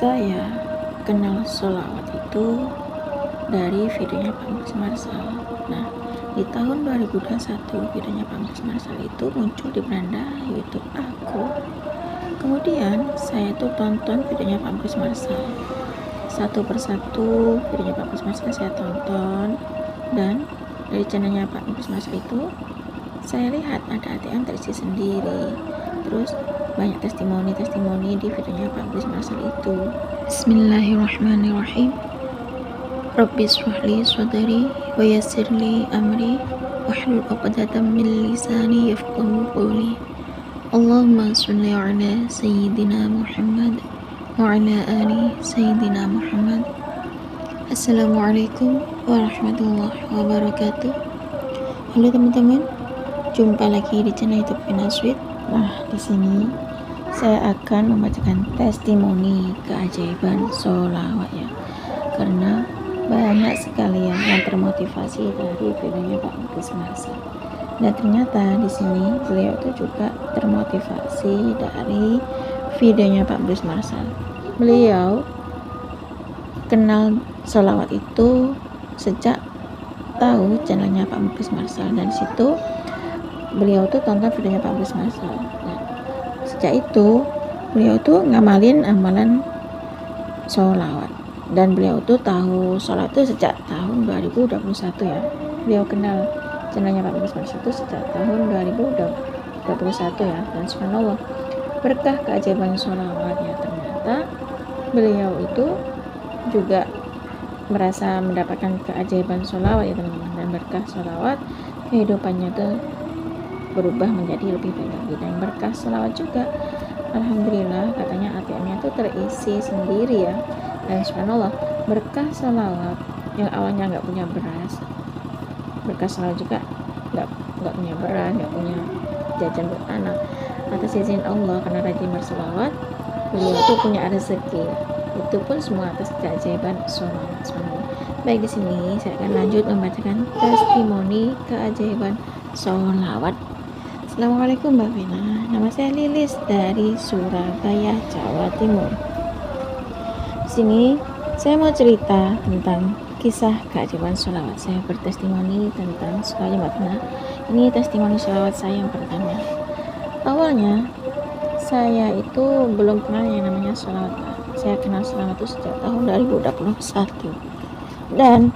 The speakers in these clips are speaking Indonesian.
Saya kenal sholawat itu dari videonya Pak Mus Marsal. Nah, di tahun 2021 videonya Pak Mus Marsal itu muncul di beranda YouTube aku. Kemudian saya tuh tonton videonya Pak Mus Marsal. Satu persatu videonya Pak Mus Marsal saya tonton, dan dari channelnya Pak Mus Marsal itu saya lihat ada ATM terisi sendiri. Terus banyak testimoni di videonya Pak Mus Marsal itu. Bismillahirrahmanirrahim. Rabbi shrahli sadri wa yassirli amri wahlul 'uqdatam min lisani yafqahu qawli. Allahumma shalli ala sayyidina Muhammad wa ala ali sayyidina Muhammad. Assalamualaikum warahmatullahi wabarakatuh. Halo teman-teman, jumpa lagi di channel YouTube Finasweet. Nah, di sini saya akan membacakan testimoni keajaiban sholawat ya, karena banyak sekali yang termotivasi dari videonya Pak Mus Marsal. Dan ternyata di sini beliau itu juga termotivasi dari videonya Pak Mus Marsal. Beliau kenal sholawat itu sejak tahu channelnya Pak Mus Marsal, dan di situ beliau tuh tonton videonya Pak Mus Marsal. Nah, sejak itu beliau tuh ngamalin amalan sholawat, dan beliau tuh tahu sholawat itu sejak tahun 2021 ya. Beliau kenal channelnya Pak Mus Marsal itu sejak tahun 2021 ya. Dan subhanallah, berkah keajaiban sholawat ya, ternyata beliau itu juga merasa mendapatkan keajaiban sholawat ya teman-teman. Dan berkah sholawat kehidupannya tuh berubah menjadi lebih baik lagi. Dan berkah sholawat juga alhamdulillah katanya ATM-nya tuh terisi sendiri ya. Dan subhanallah, berkah sholawat yang awalnya nggak punya beras, berkah sholawat juga nggak punya beras, nggak punya jajan buat anak, atas izin Allah karena rajin bersolawat beliau tuh punya rezeki. Itu pun semua atas keajaiban sholawat. Subhanallah. Baik, di sini saya akan lanjut membacakan testimoni keajaiban sholawat. Assalamualaikum Mbak Vina, nama saya Lilis dari Surabaya, Jawa Timur. Di sini saya mau cerita tentang kisah keajaiban sholawat. Saya bertestimoni tentang sholawat Mbak Vina. Ini testimoni sholawat saya yang pertama. Awalnya saya itu belum kenal yang namanya sholawat. Saya kenal sholawat itu sejak tahun 2021. Dan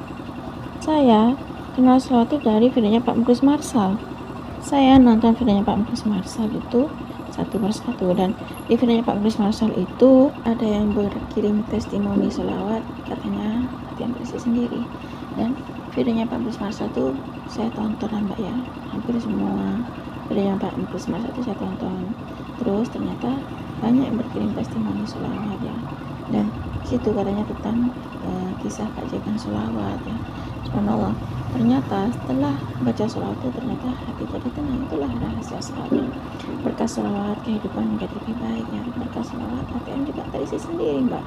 saya kenal sholawat itu dari videonya Pak Mus Marsal. Saya nonton videonya Pak Mus Marsal itu satu persatu, dan di videonya Pak Mus Marsal itu ada yang berkirim testimoni sholawat, katanya yang berisi sendiri. Dan videonya Pak Mus Marsal itu saya tonton Mbak ya, hampir semua videonya Pak Mus Marsal itu saya tonton. Terus ternyata banyak yang berkirim testimoni sholawat ya, dan situ katanya tentang kisah keajaiban sholawat ya. Subhanallah, ternyata setelah baca sholawat itu ternyata hati jadi tenang. Itulah rahasia sholawat. Berkah sholawat kehidupan menjadi lebih baik ya. Berkah sholawat ATM juga terisi sendiri Mbak.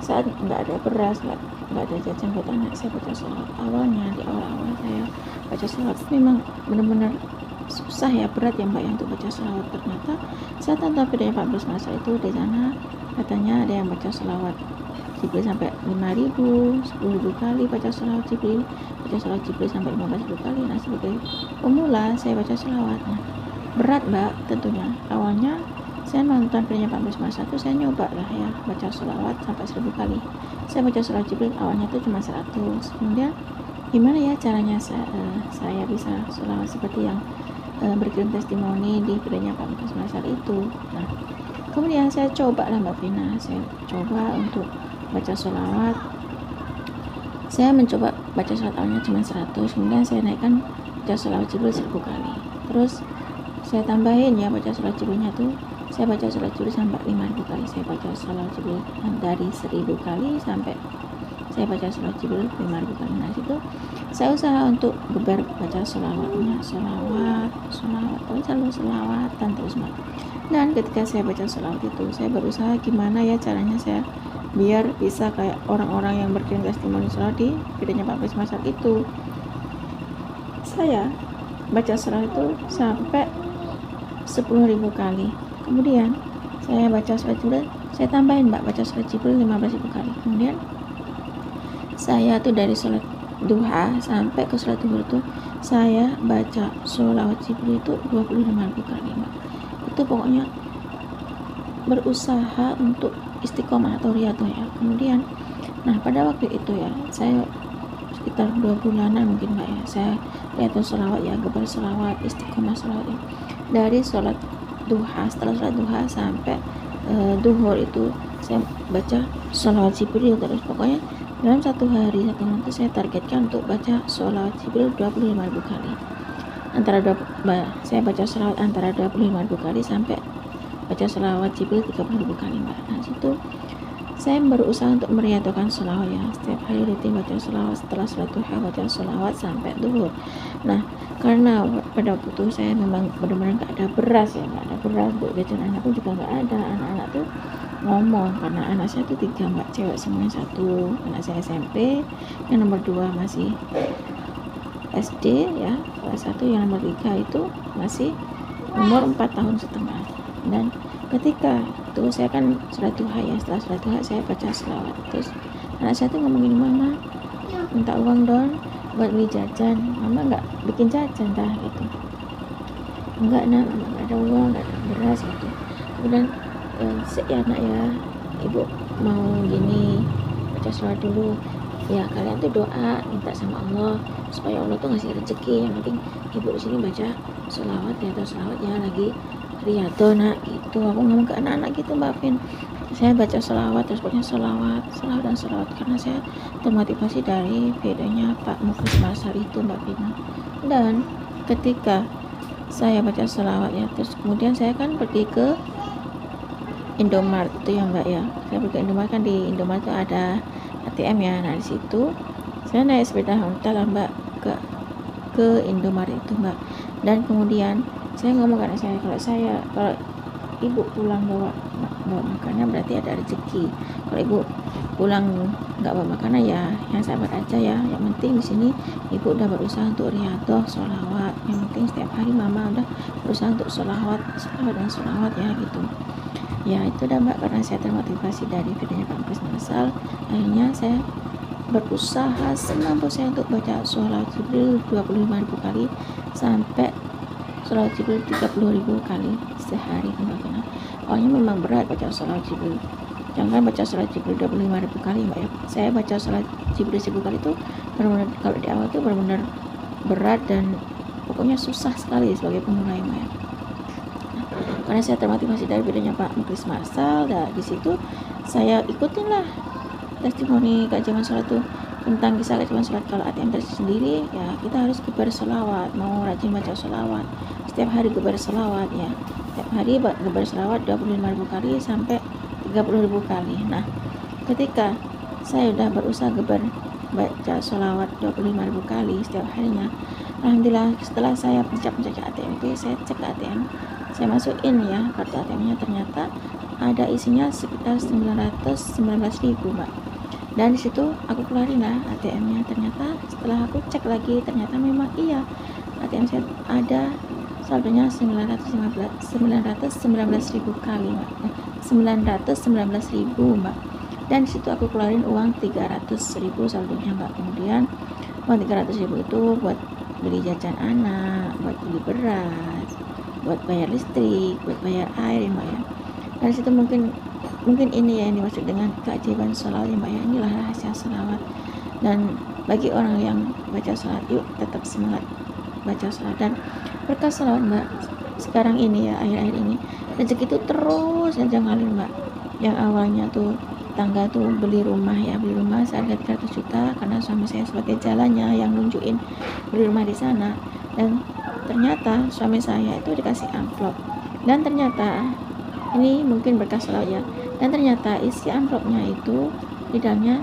Saat nggak ada beras, nggak ada jajan buat anak, saya baca sholawat. Awalnya di awal saya baca sholawat memang benar-benar susah ya, berat ya Mbak ya untuk baca sholawat. Ternyata saya tonton videonya Pak Mus Marsal itu, di sana katanya ada yang baca sholawat Jibril sampai 5.000, 10.000 kali baca sholawat Jibril, baca sholawat Jibril sampai 15.000 kali. Nah, sebagai pemula saya baca sholawat. Nah, berat Mbak tentunya. Awalnya saya nonton videonya Pak Mus Marsal itu, saya nyoba lah ya baca sholawat sampai 1.000 kali. Saya baca sholawat Jibril awalnya itu cuma 100. Kemudian gimana ya caranya saya bisa sholawat seperti yang berkirim testimoni di videonya Pak Mus Marsal itu. Nah, kemudian saya coba lah Mbak Vina, saya coba untuk baca sholawat. Saya mencoba baca sholawat awalnya cuma 100, kemudian saya naikkan baca sholawat Jibril 1.000 kali. Terus saya tambahin ya baca sholawat Jibrilnya tuh, saya baca sholawat Jibril sampai 5.000 kali. Saya baca sholawat Jibril dari 1.000 kali sampai saya baca sholawat Jibril 5.000 kali. Nah, situ saya usaha untuk gebar baca sholawatnya, sholawat, selalu sholawatan terus Mbak. Dan ketika saya baca sholawat itu, saya berusaha gimana ya caranya saya biar bisa kayak orang-orang yang berkirim testimoni sholawat di videonya Pak Mus Marsal itu. Saya baca sholawat itu sampai 10.000 kali. Kemudian saya baca sholawat Jibril saya tambahin Mbak, baca sholat Jibril 15.000 kali. Kemudian saya tuh dari sholat duha sampai ke sholat zuhur tuh saya baca sholawat Jibril itu 25.000 kali Mbak. Itu pokoknya berusaha untuk istiqomah atau riyadhah ya. Kemudian nah pada waktu itu ya, saya sekitar 2 bulanan mungkin Mbak ya, saya riyadhah sholawat ya, gebar sholawat, istiqomah sholawat ya. Dari sholat duha, setelah sholat duha sampai duhur itu saya baca sholawat Jibril terus. Pokoknya dalam satu hari, satu malam itu saya targetkan untuk baca sholawat Jibril 25.000 kali. Saya baca sholawat antara 25.000 kali sampai baca sholawat Jibril 30.000 kali Mbak. Nah situ saya berusaha untuk meriadahkan sholawat ya, setiap hari rutin baca sholawat, setelah sholat duha baca sholawat sampai duhur. Nah karena pada waktu itu saya memang benar-benar gak ada beras ya, gak ada beras untuk jajan anakku juga gak ada. Anak-anak tuh ngomong karena anak saya tuh 3 Mbak, cewek semuanya 1, anak saya SMP, yang nomor 2 masih SD ya kelas 1, yang nomor 3 itu masih umur 4 tahun setengah. Dan ketika itu saya kan sholat duha ya, setelah sholat duha saya baca sholawat, terus anak saya tuh ngomongin, mama minta uang dong buat beli jajan, mama nggak bikin jajan dah gitu. Enggak nak, mama nggak ada uang, nggak ada beras gitu. Kemudian ya nak ya, ibu mau gini, baca sholawat dulu ya, kalian tuh doa minta sama Allah supaya Allah tuh ngasih rezeki, yang penting ibu di sini baca sholawat ya, atau sholawat ya lagi riyadhah nak gitu. Aku ngomong ke anak-anak gitu Mbak Vin, saya baca sholawat terus pokoknya sholawat dan sholawat, karena saya termotivasi dari videonya Pak Muklis Masar itu Mbak Vin. Dan ketika saya baca sholawat ya, terus kemudian saya kan pergi ke Indomaret itu ya Mbak ya, saya pergi ke Indomaret, kan di Indomaret itu ada ATM ya. Nah di situ saya naik sepeda Honda lah Mbak ke Indomaret itu Mbak. Dan kemudian saya ngomong karena kalau ibu pulang bawa makanan berarti ada rezeki. Kalau ibu pulang nggak bawa makanan ya yang sabar aja ya. Yang penting di sini ibu udah berusaha untuk riyadhah sholawat. Yang penting setiap hari mama udah berusaha untuk sholawat dan sholawat ya gitu. Ya itu dah Mbak, karena saya termotivasi dari videonya Pak Muklis Masal, akhirnya saya berusaha semampu saya untuk baca sholawat Jibril 25.000 kali sampai sholawat Jibril 30.000 kali sehari Mbak. Awalnya memang berat baca sholawat Jibril, jangan baca sholawat Jibril 25.000 kali Mbak ya. Saya baca sholawat Jibril 1000 kali itu benar-benar, kalau di awal itu benar-benar berat dan pokoknya susah sekali sebagai pemula Mbak ya. Karena saya termotivasi dari videonya Pak Muklis Masal, dan di situ saya ikutin lah testimoni Kak Jaman Sholat tuh tentang kisah Kak Jaman Sholat. Kalau ATM sendiri ya kita harus gebar sholawat, mau rajin baca sholawat, setiap hari gebar sholawat ya, setiap hari gebar sholawat 25.000 kali sampai 30.000 kali. Nah ketika saya udah berusaha gebar baca sholawat 25.000 kali setiap harinya, alhamdulillah setelah saya pencet ATM itu, saya cek ke ATM, saya masukin ya kartu ATM-nya, ternyata ada isinya sekitar 919.000 Mbak. Dan disitu aku keluarin lah ATM-nya, ternyata setelah aku cek lagi ternyata memang iya ATM saya ada saldonya 919.000 kali Mbak, 919.000 Mbak. Dan disitu aku keluarin uang 300.000 saldonya Mbak. Kemudian uang 300.000 itu buat beli jajan anak, buat beli beras, buat bayar listrik, buat bayar air ya Mbak ya. Dari situ mungkin ini ya yang dimaksud dengan keajaiban sholawat ya Mbak ya. Inilah rahasia sholawat. Dan bagi orang yang baca sholawat, yuk tetap semangat baca sholawat. Dan berkah sholawat Mbak, sekarang ini ya, akhir-akhir ini rezeki itu terus aja ngalir Mbak. Yang awalnya tuh tangga tuh beli rumah seharga 300 juta karena suami saya sebagai jalannya yang nunjukin beli rumah di sana. Dan ternyata suami saya itu dikasih amplop, dan ternyata ini mungkin berkah sholawat ya, dan ternyata isi amplopnya itu di dalamnya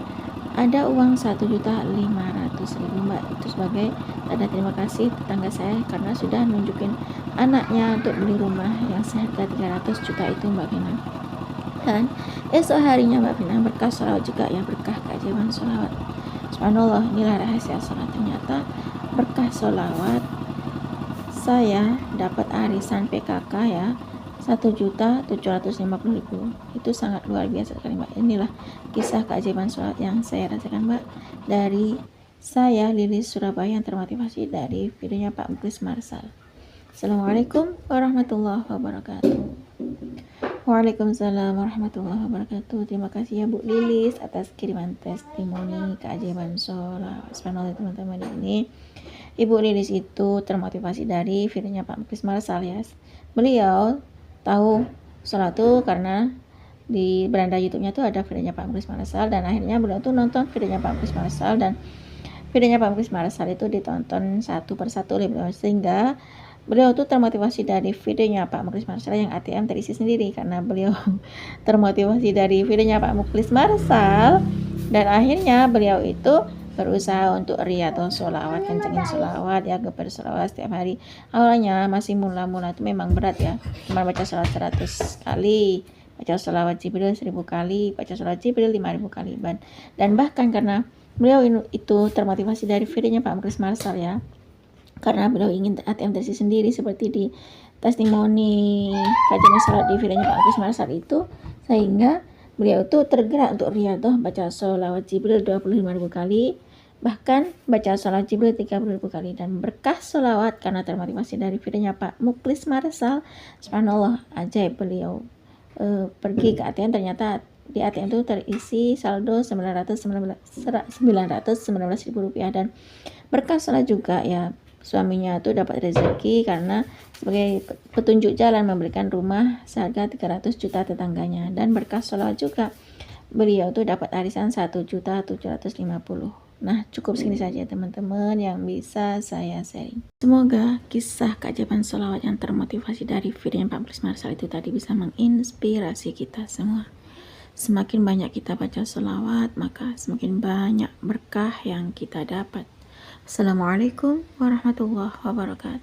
ada uang 1.500.000 Mbak. Itu sebagai tanda terima kasih tetangga saya karena sudah nunjukin anaknya untuk beli rumah yang seharga 300 juta itu Mbak Vina. Dan esok harinya Mbak Vina berkah sholawat juga ya, berkah keajaiban sholawat. Subhanallah, inilah rahasia sholawat. Ternyata berkah sholawat saya dapat arisan PKK ya, 1.750.000. Itu sangat luar biasa sekali Mbak. Inilah kisah keajaiban sholat yang saya rasakan Mbak, dari saya Lilis Surabaya yang termotivasi dari videonya Pak Muklis Marsal. Assalamualaikum warahmatullahi wabarakatuh. Waalaikumsalam warahmatullahi wabarakatuh. Terima kasih ya Bu Lilis atas kiriman testimoni keajaiban sholat. Subhanallah teman-teman, ini Ibu Lilis itu termotivasi dari videonya Pak Muklis Marsal ya. Beliau tahu sholat tuh karena di beranda YouTube-nya tuh ada videonya Pak Muklis Marsal, dan akhirnya beliau tuh nonton videonya Pak Muklis Marsal, dan videonya Pak Muklis Marsal itu ditonton satu persatu oleh beliau, sehingga beliau tuh termotivasi dari videonya Pak Muklis Marsal yang ATM terisi sendiri. Karena beliau termotivasi dari videonya Pak Muklis Marsal, dan akhirnya beliau itu berusaha untuk riyadhah sholawat, kencengin sholawat ya, geber sholawat setiap hari. Awalnya masih mula-mula itu memang berat ya, cuma baca sholawat 100 kali, baca sholawat Jibril 1000 kali, baca sholawat Jibril 5000 kali. Dan bahkan karena beliau itu termotivasi dari videonya Pak Muklis Marsal ya, karena beliau ingin ATM terisi sendiri seperti di testimoni kajian sholat di videonya Pak Muklis Marsal itu, sehingga beliau itu tergerak untuk riyadhah baca sholawat Jibril 25.000 kali, bahkan baca sholawat Jibril 30.000 kali. Dan berkah sholawat karena termotivasi dari videonya Pak Muklis Marsal, subhanallah ajaib, beliau pergi ke ATM, ternyata di ATM itu terisi saldo 919.000 rupiah. Dan berkah sholat juga ya, suaminya tuh dapat rezeki karena sebagai petunjuk jalan memberikan rumah seharga 300 juta tetangganya. Dan berkah sholawat juga beliau tuh dapat arisan 1.750.000. Nah, cukup segini saja teman-teman yang bisa saya sharing. Semoga kisah keajaiban sholawat yang termotivasi dari video Pak Muklis Marsal itu tadi bisa menginspirasi kita semua. Semakin banyak kita baca sholawat, maka semakin banyak berkah yang kita dapat. Assalamualaikum warahmatullahi wabarakatuh.